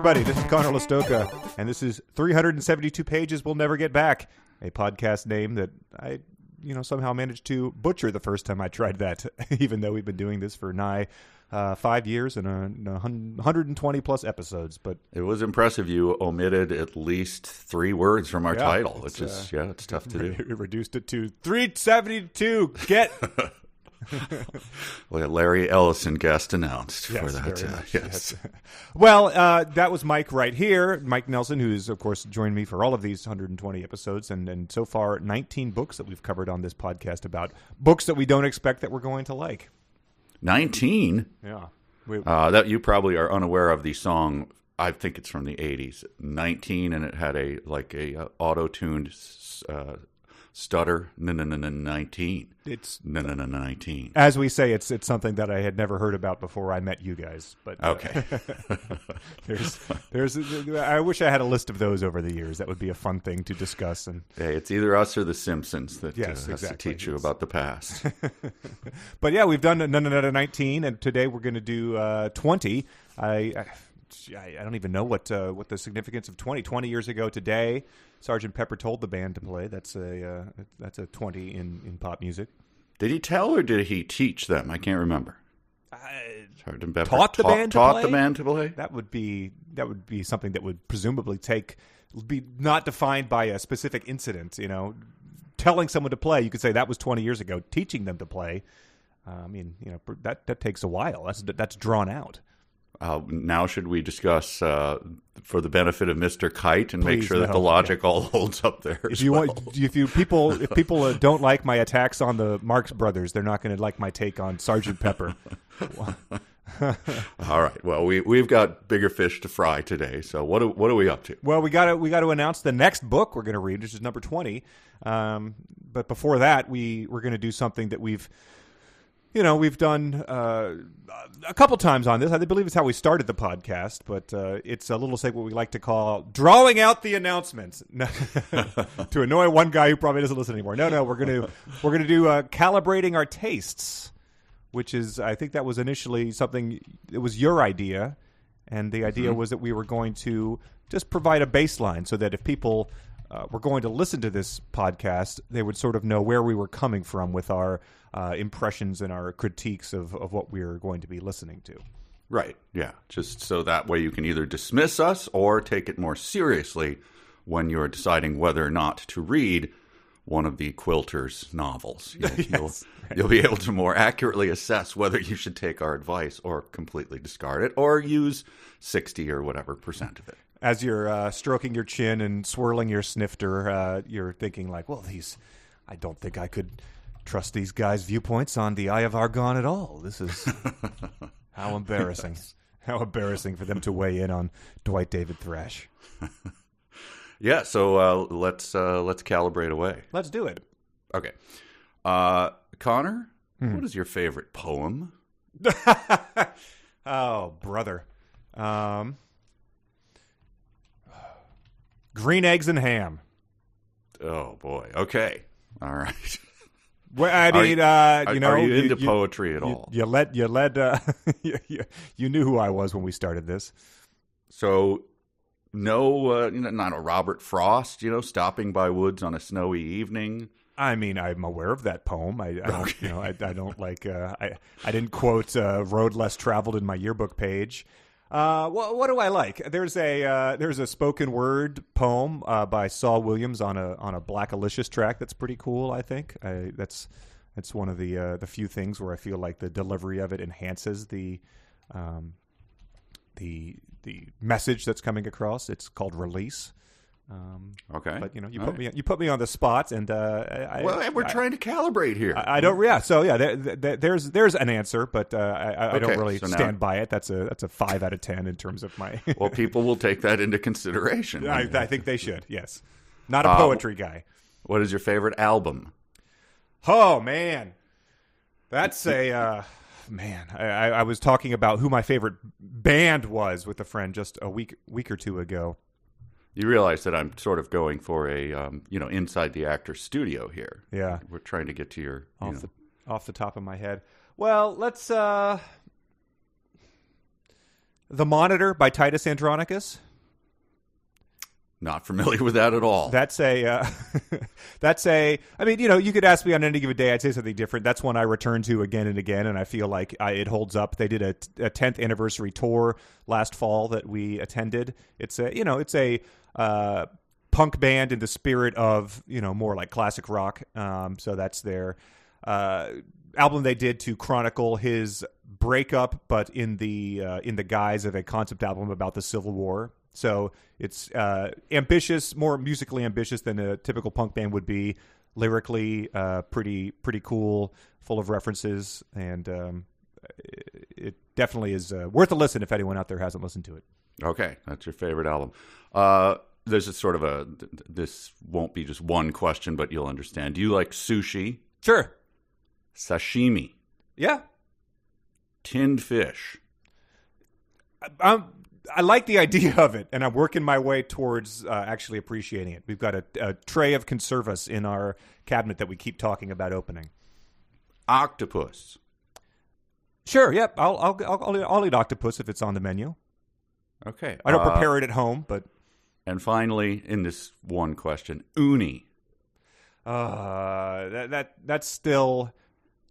everybody. This is Conor Listoka, and this is 372 Pages We'll Never Get Back, a podcast name that I, somehow managed to butcher the first time I tried that, even though we've been doing this for nigh 5 years and 120 plus episodes. But it was impressive. You omitted at least 3 words from our title, which is, it's tough to do. We reduced it to 372. Get... Well, Larry Ellison guest announced yes, for that. Yes. Well, that was Mike right here, Mike Nelson, who's, of course, joined me for all of these 120 episodes, and so far 19 books that we've covered on this podcast about books that we don't expect that we're going to like. 19? Yeah. That you probably are unaware of the song. I think it's from the 80s. 19, and it had a auto-tuned stutter. 19. It's 19. As we say, it's something that I had never heard about before I met you guys. But okay. there's I wish I had a list of those over the years. That would be a fun thing to discuss. And hey, it's either us or the Simpsons that has exactly. to teach you about the past. But yeah, we've done 19, and today we're going to do 20. I don't even know what the significance of 20 years ago today. Sergeant Pepper told the band to play. That's a 20 in pop music. Did he tell or did he teach them? I can't remember. Sergeant Pepper taught the band to play. That would be something that would presumably be not defined by a specific incident. Telling someone to play, you could say that was 20 years ago. Teaching them to play, that takes a while. That's drawn out. Now should we discuss for the benefit of Mr. Kite and make sure that the logic all holds up there? If people don't like my attacks on the Marx Brothers, they're not going to like my take on Sergeant Pepper. All right. Well, we've got bigger fish to fry today. So what are we up to? Well, we got to announce the next book we're going to read, which is number 20. But before that, we're going to do something that we've done a couple times on this. I believe it's how we started the podcast, but it's a little segment we like to call drawing out the announcements to annoy one guy who probably doesn't listen anymore. No, we're gonna do calibrating our tastes, which is, I think that was initially something. It was your idea, and the idea was that we were going to just provide a baseline so that if people were going to listen to this podcast, they would sort of know where we were coming from with our impressions and our critiques of what we're going to be listening to. Right, yeah. Just so that way you can either dismiss us or take it more seriously when you're deciding whether or not to read one of the Quilter's novels. You'll be able to more accurately assess whether you should take our advice or completely discard it or use 60 or whatever percent of it. As you're stroking your chin and swirling your snifter, you're thinking like, well, I don't think I could trust these guys' viewpoints on the Eye of Argon at all. This is how embarrassing. Yes. How embarrassing for them to weigh in on Dwight David Thrash. Yeah, so let's calibrate away. Let's do it. Okay. Conor, what is your favorite poem? Oh, brother. Green Eggs and Ham. Oh, boy. Okay. All right. Well, I mean, are you into poetry at all? You knew who I was when we started this. So, no, not a Robert Frost, stopping by woods on a snowy evening. I mean, I'm aware of that poem. I don't like. I didn't quote "Road Less Traveled" in my yearbook page. What do I like? There's a spoken word poem by Saul Williams on a Black Alicious track that's pretty cool. I think that's one of the few things where I feel like the delivery of it enhances the message that's coming across. It's called Release. Okay, but you put me on the spot, and we're trying to calibrate here. I don't. Yeah. So yeah, there's an answer, but I don't really stand by it. That's a 5 out of 10 in terms of my. Well, people will take that into consideration. I think they should. Yes, not a poetry guy. What is your favorite album? Oh man, that's a man. I was talking about who my favorite band was with a friend just a week or two ago. You realize that I'm sort of going for a, inside the actor studio here. Yeah. We're trying to get to your... Off the top of my head. Well, let's... The Monitor by Titus Andronicus. Not familiar with that at all. That's a, I mean, you could ask me on any given day, I'd say something different. That's one I return to again and again, and I feel like it holds up. They did a 10th anniversary tour last fall that we attended. It's a punk band in the spirit of, more like classic rock. So that's their album they did to chronicle his breakup, but in the guise of a concept album about the Civil War. So it's ambitious, more musically ambitious than a typical punk band would be. Lyrically, pretty cool, full of references, and it definitely is worth a listen if anyone out there hasn't listened to it. Okay, that's your favorite album. There's a sort of this won't be just one question, but you'll understand. Do you like sushi? Sure. Sashimi? Yeah. Tinned fish? I like the idea of it, and I'm working my way towards actually appreciating it. We've got a tray of conservas in our cabinet that we keep talking about opening. Octopus? Sure. Yep. I'll eat octopus if it's on the menu. Okay. I don't prepare it at home, but. And finally, in this one question, uni. That's still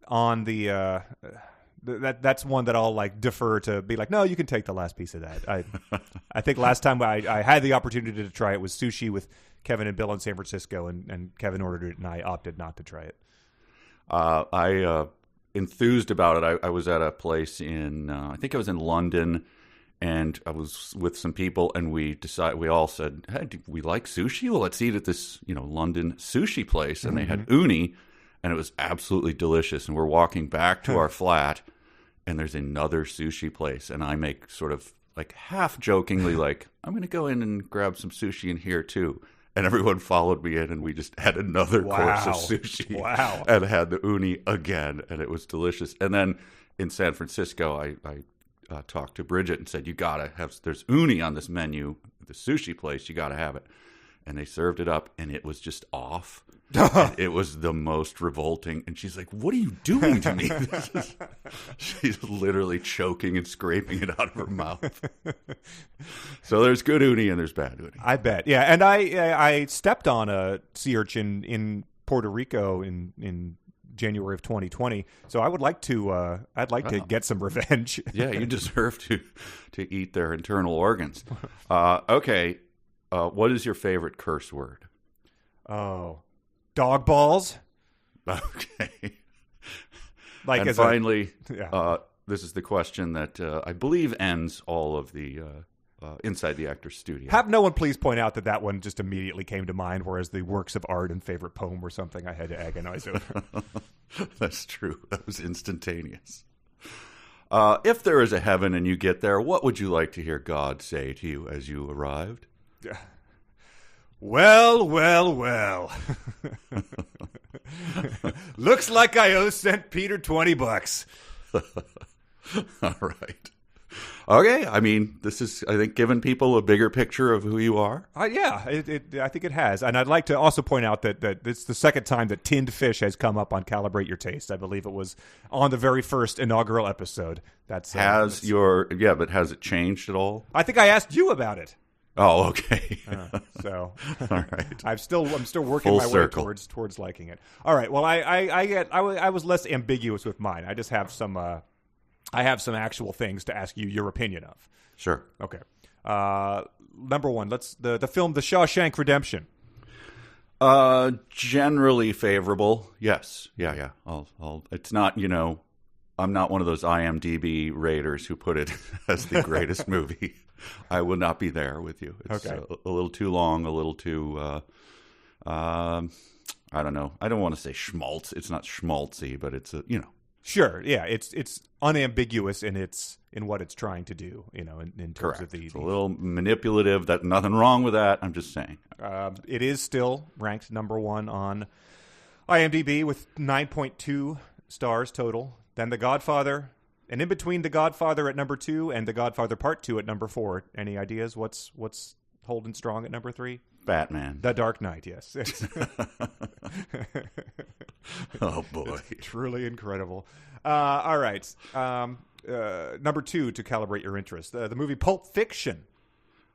on the. That's one that I'll defer to be like, no, you can take the last piece of that. I think last time I had the opportunity to try it was sushi with Kevin and Bill in San Francisco, and Kevin ordered it, and I opted not to try it. I enthused about it. I was at a place in, I think I was in London, and I was with some people, and we all said, hey, do we like sushi? Well, let's eat at this, London sushi place. And they had uni, and it was absolutely delicious. And we're walking back to our flat, and there's another sushi place. And I make sort of half jokingly, I'm going to go in and grab some sushi in here too. And everyone followed me in, and we just had another course of sushi. Wow. And had the uni again, and it was delicious. And then in San Francisco, I talked to Bridget and said, you got to have, there's uni on this menu, the sushi place, you got to have it. And they served it up, and it was just off. It was the most revolting. And she's like, what are you doing to me? She's literally choking and scraping it out of her mouth. So there's good uni and there's bad uni. I bet. Yeah. And I stepped on a sea urchin in Puerto Rico in January of 2020. So I would like to to get some revenge. Yeah, you deserve to eat their internal organs. Okay. What is your favorite curse word? Oh, dog balls. Okay. And finally, this is the question that I believe ends all of the Inside the Actor's Studio. Have no one please point out that one just immediately came to mind, whereas the works of art and favorite poem were something I had to agonize over. That's true. That was instantaneous. If there is a heaven and you get there, what would you like to hear God say to you as you arrived? Well. Looks like I owe St. Peter $20. All right. Okay. I mean, this is, I think, giving people a bigger picture of who you are. Yeah, I think it has. And I'd like to also point out that it's the second time that tinned fish has come up on Calibrate Your Taste. I believe it was on the very first inaugural episode. But has it changed at all? I think I asked you about it. Oh, okay. So, all right. I'm still working Full my circle. way towards liking it. All right. Well, I was less ambiguous with mine. I just have some actual things to ask you your opinion of. Sure. Okay. Number one, the film The Shawshank Redemption. Generally favorable. Yes. Yeah. It's not, I'm not one of those IMDb raters who put it as the greatest movie. I will not be there with you. It's okay. a little too long, a little too, I don't know. I don't want to say schmaltz. It's not schmaltzy, but it's Sure. Yeah. It's unambiguous in what it's trying to do, in terms correct. of it's a little manipulative. That nothing wrong with that. I'm just saying. It is still ranked number one on IMDb with 9.2 stars total. Then The Godfather, and in between The Godfather at number 2 and The Godfather Part 2 at number 4. Any ideas what's holding strong at number 3? Batman. The Dark Knight, yes. Oh, boy. It's truly incredible. All right. number 2 to calibrate your interest. The movie Pulp Fiction.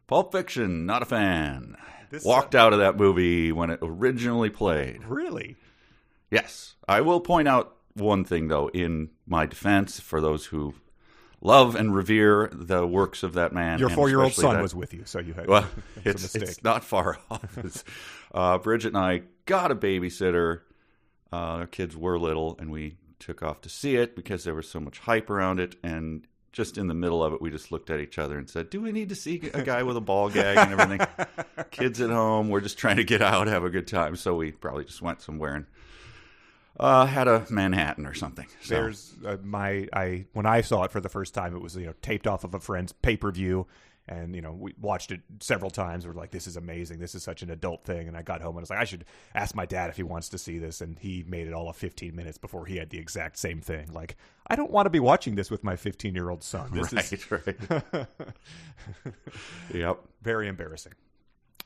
Pulp Fiction, not a fan. Walked out of that movie when it originally played. Really? Yes. I will point out one thing, though, in my defense, for those who love and revere the works of that man. Your 4-year-old son was with you, so you had it's not far off. Bridget and I got a babysitter. Our kids were little, and we took off to see it because there was so much hype around it, and just in the middle of it, we just looked at each other and said, do we need to see a guy with a ball gag and everything? Kids at home, we're just trying to get out, have a good time. So we probably just went somewhere and had a Manhattan or something. So. There's when I saw it for the first time, it was taped off of a friend's pay-per-view, and we watched it several times. We're like, this is amazing. This is such an adult thing. And I got home and I was like, I should ask my dad if he wants to see this. And he made it all of 15 minutes before he had the exact same thing. Like, I don't want to be watching this with my 15-year-old son. Right. Yep. Very embarrassing.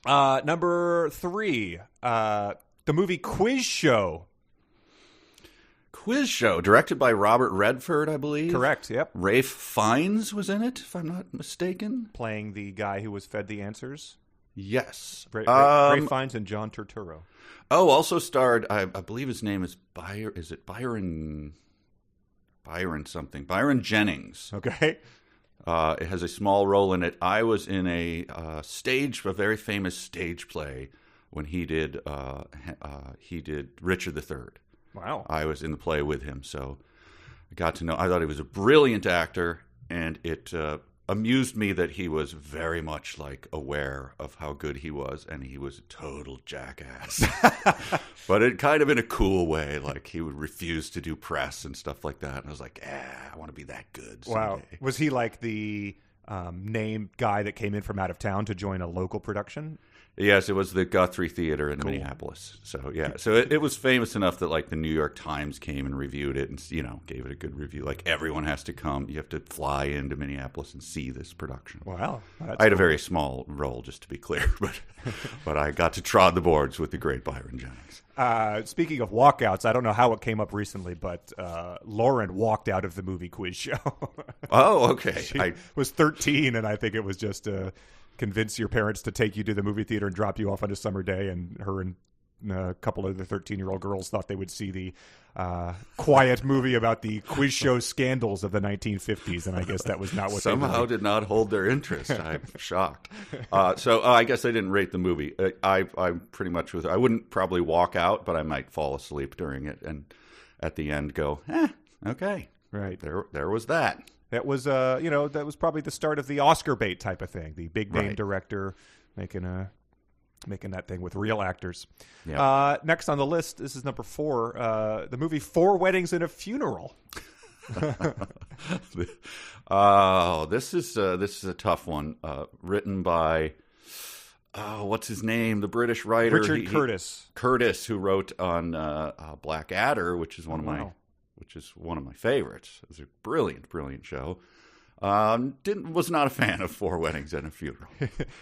Number 3, the movie Quiz Show. Quiz Show, directed by Robert Redford, I believe. Correct, yep. Rafe Fiennes was in it, if I'm not mistaken. Playing the guy who was fed the answers. Yes. Rafe Fiennes and John Turturro. Oh, also starred, I believe his name is Byron something. Byron Jennings. Okay. It has a small role in it. I was in a very famous stage play when he did Richard III. Wow. I was in the play with him, so I got to know. I thought he was a brilliant actor, and it amused me that he was very much aware of how good he was, and he was a total jackass. But it kind of in a cool way, he would refuse to do press and stuff like that. And I was like, I want to be that good someday. Wow. Was he like the named guy that came in from out of town to join a local production? Yes, it was the Guthrie Theater in Minneapolis. So, yeah. So it was famous enough that, the New York Times came and reviewed it and, gave it a good review. Everyone has to come. You have to fly into Minneapolis and see this production. Wow. I had a very small role, just to be clear, but I got to trod the boards with the great Byron Jennings. Speaking of walkouts, I don't know how it came up recently, but Lauren walked out of the movie Quiz Show. Oh, okay. She was 13, and I think it was just convince your parents to take you to the movie theater and drop you off on a summer day, and her and a couple of the 13-year-old girls thought they would see the quiet movie about the quiz show scandals of the 1950s, and I guess that was not what somehow did not hold their interest. I'm shocked. So I guess I didn't rate the movie. I'm pretty much with her. I wouldn't probably walk out, but I might fall asleep during it, and at the end go, okay, right there was that. That was that was probably the start of the Oscar bait type of thing. The big name director making that thing with real actors. Yeah. Next on the list, this is number 4, the movie 4 Weddings and a Funeral. This is a tough one. Written by what's his name? The British writer Richard Curtis. Curtis, who wrote on Blackadder, which is one of my favorites. It's a brilliant, brilliant show. Was not a fan of 4 Weddings and a Funeral.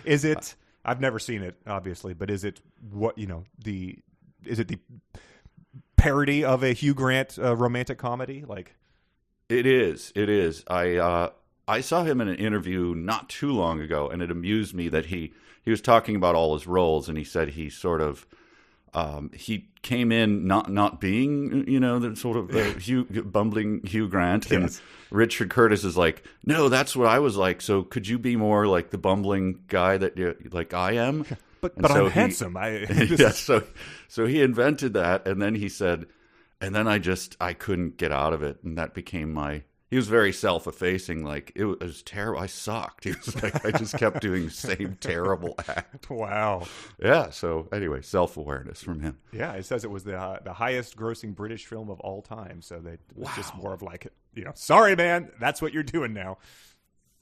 Is it? I've never seen it, obviously, but is it is it the parody of a Hugh Grant romantic comedy? It is. It is. I saw him in an interview not too long ago, and it amused me that he was talking about all his roles, and he said he sort of he came in not being the sort of bumbling Hugh Grant, yes. And Richard Curtis is like, no, that's what I was like. So could you be more like the bumbling guy that I am? But so I'm handsome. So he invented that, and then he said, and then I couldn't get out of it, and that became my. He was very self-effacing, it was terrible. I sucked. He was like, I just kept doing the same terrible act. Wow. Yeah, so anyway, self-awareness from him. Yeah, it says it was the highest-grossing British film of all time, so it was just more of sorry, man, that's what you're doing now.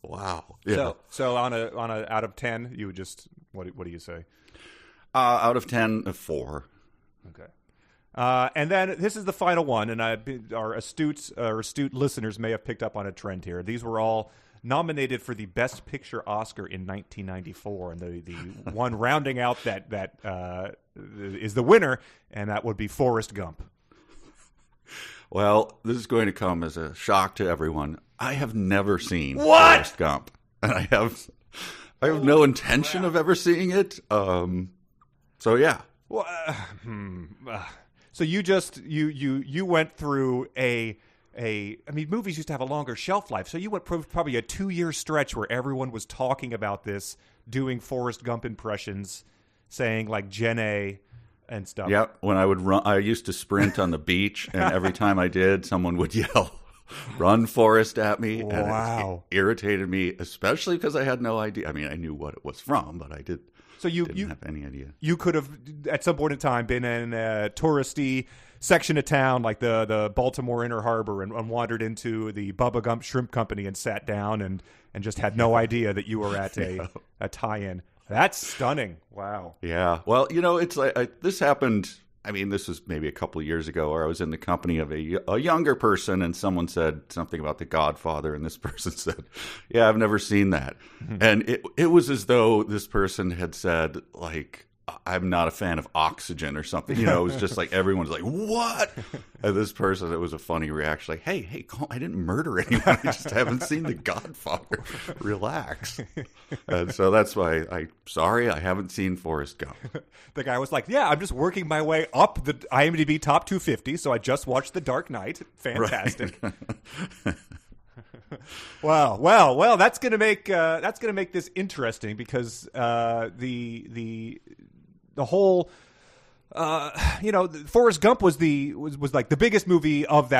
Wow. Yeah. So on a out of 10, you would just, what do you say? Out of 10, a 4. Okay. And then this is the final one, and our astute listeners may have picked up on a trend here. These were all nominated for the Best Picture Oscar in 1994, and the one rounding out that is the winner, and that would be Forrest Gump. Well, this is going to come as a shock to everyone. I have never seen What? Forrest Gump, and I have no intention of ever seeing it. So yeah. Well, so you just you went through I mean, movies used to have a longer shelf life. So you went probably a 2-year stretch where everyone was talking about this, doing Forrest Gump impressions, saying like Gen A and stuff. Yep. When I would run, I used to sprint on the beach, and every time I did, someone would yell, "Run, Forrest," at me. Wow. And it irritated me, especially because I had no idea. I mean, I knew what it was from, but I didn't have any idea. You could have, at some point in time, been in a touristy section of town like the Baltimore Inner Harbor and wandered into the Bubba Gump Shrimp Company and sat down and just had no idea that you were at a tie-in. That's stunning. Wow. Yeah. Well, it's like this happened. I mean, this was maybe a couple of years ago where I was in the company of a younger person, and someone said something about The Godfather, and this person said, "Yeah, I've never seen that." Mm-hmm. And it was as though this person had said, like, "I'm not a fan of Oxygen" or something. It was just like everyone was like, "What?" And this person, it was a funny reaction, like, hey, I didn't murder anyone. I just haven't seen The Godfather. Relax. And so that's why I haven't seen Forrest Gump. The guy was like, "Yeah, I'm just working my way up the IMDb top 250, so I just watched The Dark Knight. Fantastic." Right. Well, that's gonna make this interesting because the whole Forrest Gump was like the biggest movie of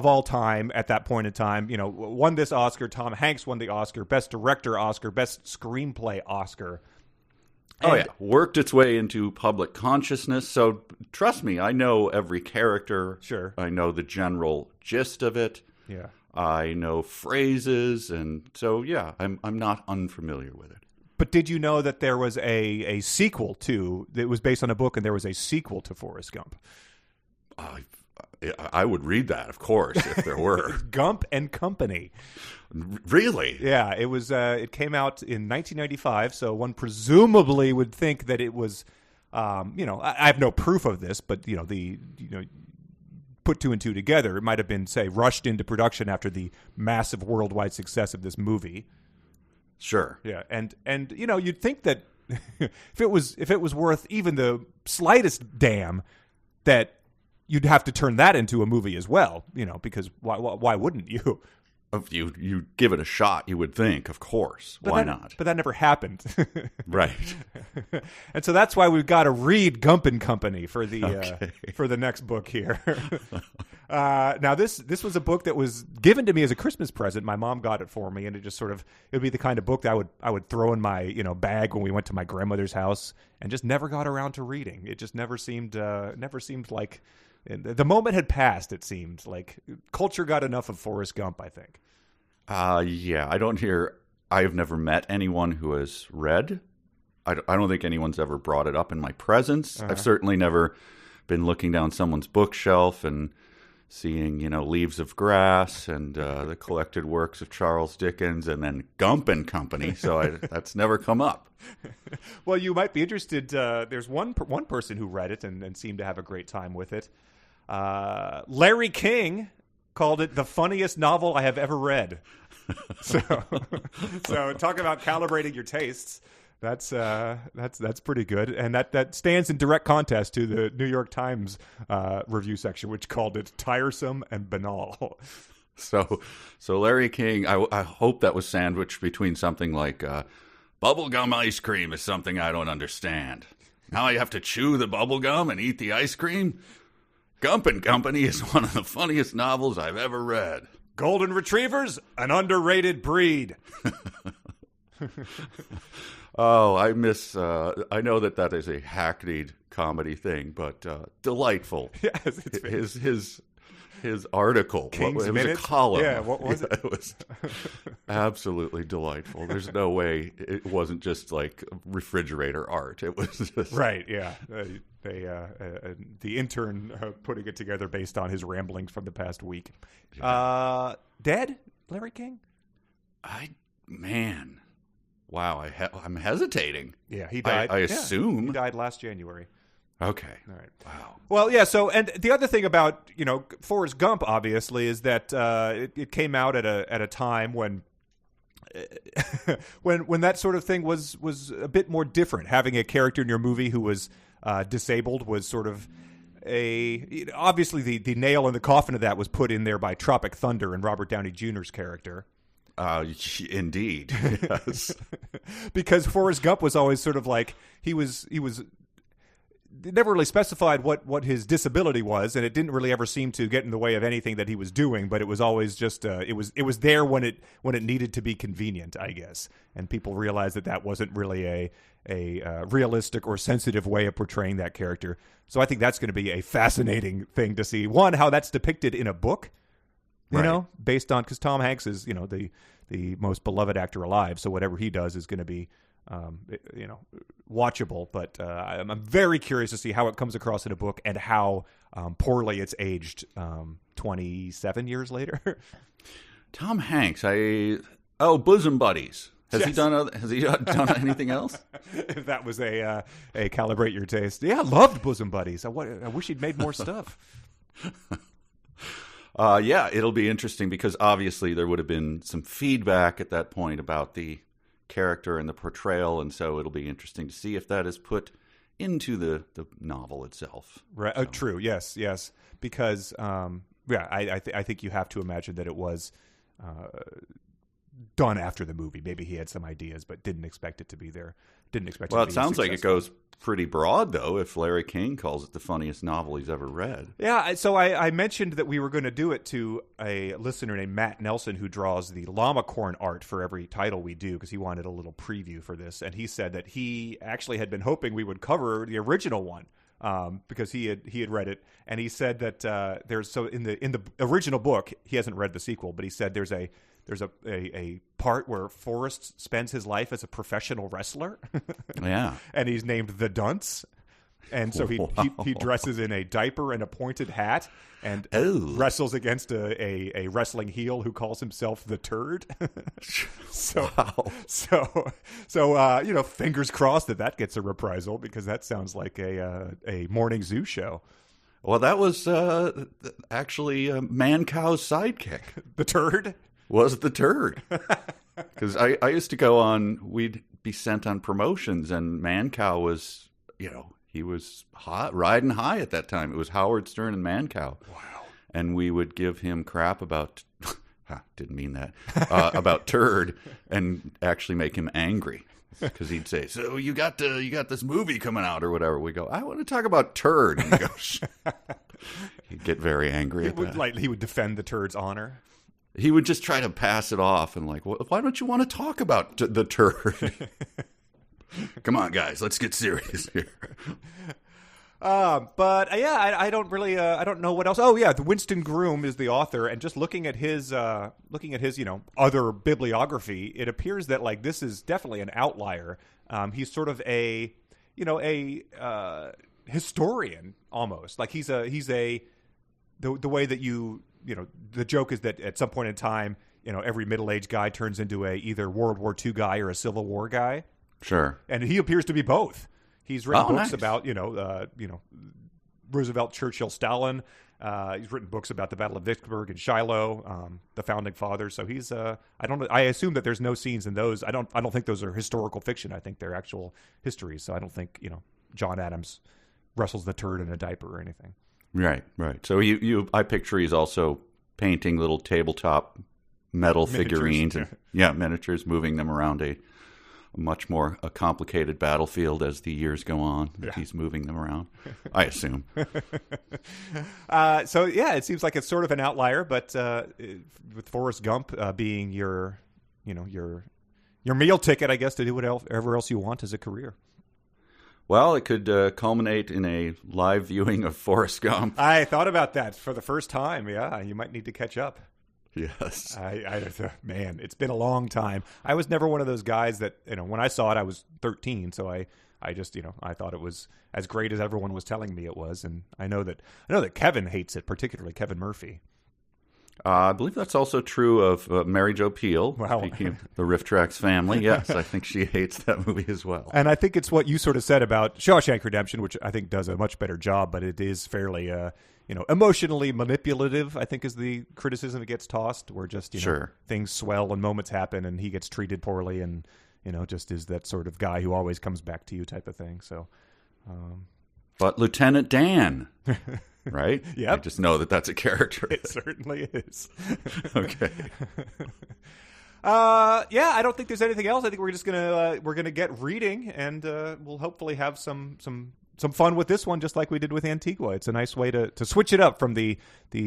all time at that point in time. Won this Oscar. Tom Hanks won the Oscar, Best Director Oscar, Best Screenplay Oscar. Oh, yeah. Worked its way into public consciousness. So trust me, I know every character. Sure. I know the general gist of it. Yeah. I know phrases. And so, yeah, I'm not unfamiliar with it. But did you know that there was a sequel that was based on a book, and there was a sequel to Forrest Gump? I would read that, of course, if there were. Gump and Company. Really? Yeah, it was. It came out in 1995, so one presumably would think that it was. I have no proof of this, but put two and two together, it might have been, say, rushed into production after the massive worldwide success of this movie. Sure. Yeah, and you'd think that if it was worth even the slightest damn, that you'd have to turn that into a movie as well, because why wouldn't you? If you give it a shot, you would think, of course. Why not? But that never happened. Right. And so that's why we've got to read Gump and Company for the next book here. Now this was a book that was given to me as a Christmas present. My mom got it for me, and it would be the kind of book that I would throw in my bag when we went to my grandmother's house, and just never got around to reading. It just never seemed like the moment had passed. It seemed like culture got enough of Forrest Gump, I think. Yeah, I have never met anyone who has read. I don't think anyone's ever brought it up in my presence. I've certainly never been looking down someone's bookshelf and seeing, Leaves of Grass and the collected works of Charles Dickens and then Gump and Company. So that's never come up. Well, you might be interested. There's one person who read it and seemed to have a great time with it. Larry King called it the funniest novel I have ever read. So talk about calibrating your tastes. That's pretty good, and that stands in direct contrast to the New York Times review section, which called it tiresome and banal. So Larry King, I hope that was sandwiched between something like bubblegum ice cream is something I don't understand. Now I have to chew the bubblegum and eat the ice cream? Gump and Company is one of the funniest novels I've ever read. Golden Retrievers, an underrated breed. Oh, I miss. I know that is a hackneyed comedy thing, but delightful. Yes, it's his article. King's it Minute? was a column. Yeah, what was it? It was absolutely delightful. There's no way it wasn't just like refrigerator art. It was just right. Yeah, the intern putting it together based on his ramblings from the past week. Yeah. Dead, Larry King? Wow, I'm hesitating. Yeah, he died. I assume he died last January. Okay. All right. Wow. Well, yeah. So, and the other thing about Forrest Gump, obviously, is that it came out at a time when when that sort of thing was a bit more different. Having a character in your movie who was disabled was sort of obviously the nail in the coffin of that was put in there by Tropic Thunder and Robert Downey Jr.'s character. Indeed, yes. Because Forrest Gump was always sort of like he was. It never really specified what his disability was, and it didn't really ever seem to get in the way of anything that he was doing. But it was always just it was there when it needed to be convenient, I guess. And people realized that wasn't really a realistic or sensitive way of portraying that character. So I think that's going to be a fascinating thing to see. One, how that's depicted in a book, based on, because Tom Hanks is the most beloved actor alive. So whatever he does is going to be watchable, but I'm very curious to see how it comes across in a book and how poorly it's aged 27 years later. Tom Hanks, Bosom Buddies. Has he done anything else? If that was a Calibrate Your Taste. Yeah, I loved Bosom Buddies. I wish he'd made more stuff. Yeah, it'll be interesting because obviously there would have been some feedback at that point about the character and the portrayal, and so it'll be interesting to see if that is put into the novel itself. Right. So. True. Yes. Because I think you have to imagine that it was done after the movie. Maybe he had some ideas, but didn't expect it to be there. Well, it sounds like it goes pretty broad, though, if Larry King calls it the funniest novel he's ever read. Yeah, so I mentioned that we were going to do it to a listener named Matt Nelson, who draws the llama corn art for every title we do, because he wanted a little preview for this. And he said that he actually had been hoping we would cover the original one, because he had read it. And he said that there's, so in the original book, he hasn't read the sequel, but he said there's a part where Forrest spends his life as a professional wrestler. Yeah. And he's named the Dunce. And so he dresses in a diaper and a pointed hat and wrestles against a wrestling heel who calls himself the Turd. So fingers crossed that gets a reprisal, because that sounds like a morning zoo show. Well, that was actually Man-Cow's sidekick. The Turd? Was the Turd. Because I used to go on, we'd be sent on promotions, and Man-Cow was, he was hot, riding high at that time. It was Howard Stern and Man-Cow. Wow. And we would give him crap about, didn't mean that, about Turd, and actually make him angry. Because he'd say, so you got this movie coming out or whatever. We go, I want to talk about Turd. And he goes, he'd get very angry at that. He would defend the Turd's honor. He would just try to pass it off and well, why don't you want to talk about the Turd? Come on, guys, let's get serious here. But yeah, I don't really, I don't know what else. Oh yeah, the Winston Groom is the author, and just looking at his, other bibliography, it appears that this is definitely an outlier. He's sort of a historian almost. The way that the joke is that at some point in time, every middle-aged guy turns into either World War II guy or a Civil War guy. Sure. And he appears to be both. He's written books nice. about, Roosevelt, Churchill, Stalin. He's written books about the Battle of Vicksburg and Shiloh, the Founding Fathers. So he's, I assume that there's no scenes in those. I don't think those are historical fiction. I think they're actual histories. So I don't think, John Adams wrestles the Turd in a diaper or anything. Right. So I picture he's also painting little tabletop metal figurines and miniatures, moving them around a much more complicated battlefield as the years go on. Yeah. He's moving them around, I assume. So yeah, it seems like it's sort of an outlier, but with Forrest Gump being your meal ticket, I guess, to do whatever else you want as a career. Well, it could culminate in a live viewing of Forrest Gump. I thought about that for the first time. Yeah, you might need to catch up. Yes. Man, it's been a long time. I was never one of those guys that, when I saw it, I was 13. So I just, I thought it was as great as everyone was telling me it was. And I know that Kevin hates it, particularly Kevin Murphy. I believe that's also true of Mary Jo Pehl. Wow. Speaking of the Riff-Trax family, yes, I think she hates that movie as well. And I think it's what you sort of said about Shawshank Redemption, which I think does a much better job, but it is fairly, emotionally manipulative, I think is the criticism that gets tossed, where just, Sure. things swell and moments happen and he gets treated poorly and, just is that sort of guy who always comes back to you type of thing. So, But Lieutenant Dan, right? Yep. I just know that that's a character. It certainly is. Okay. I don't think there's anything else. I think we're just gonna get reading, and we'll hopefully have some fun with this one, just like we did with Antigua. It's a nice way to switch it up from the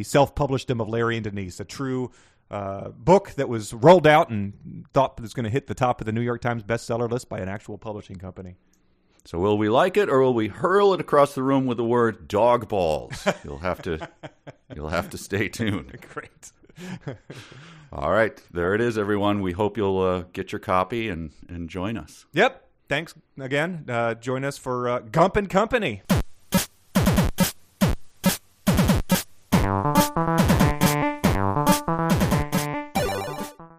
self-published-dom of Larry and Denise, a true book that was rolled out and thought was going to hit the top of the New York Times bestseller list by an actual publishing company. So will we like it, or will we hurl it across the room with the word dog balls? You'll have to stay tuned. Great. All right, there it is, everyone. We hope you'll get your copy and join us. Yep. Thanks again. Join us for Gump and Company.